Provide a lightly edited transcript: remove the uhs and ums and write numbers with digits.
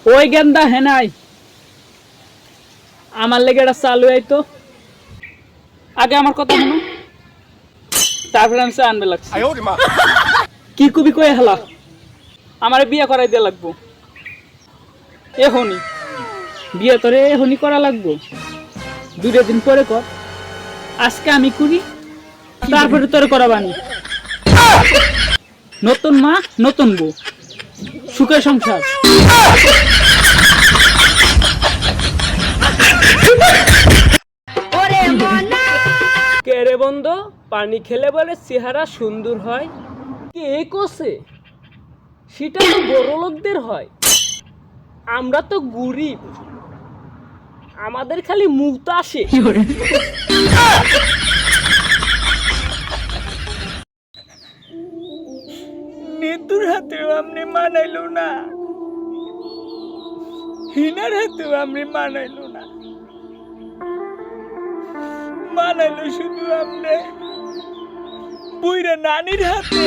ওই গেন্দা হেনাই আমার লেগে এটা চালু আইতো আগে আমার কথা শুনো তারপরে আমি চা আনবে লাগছি কি কবি কয়ে হেলা আমার বিয়ে করাই দিয়ে লাগবো এখনই বিয়ে তোরে এখনই করা লাগবো 2 দিন পরে কর আজকে আমি করি তারপরে তোরে করাবানি নতুন মা নতুন বউ সুখের সংসার কে রে বন্ধু পানি খেলে বলে চেহারা সুন্দর হয় কে কোসে সেটা তো বড় লোকদের হয় আমরা তো গরিব আমাদের খালি মুক্ত আসে নেতুর হাতেও আপনি মানাইলো না হিনার হাতেও আপনি মানাইলো না মানাইলো শুধু আপনি বুইরা নানির হাতে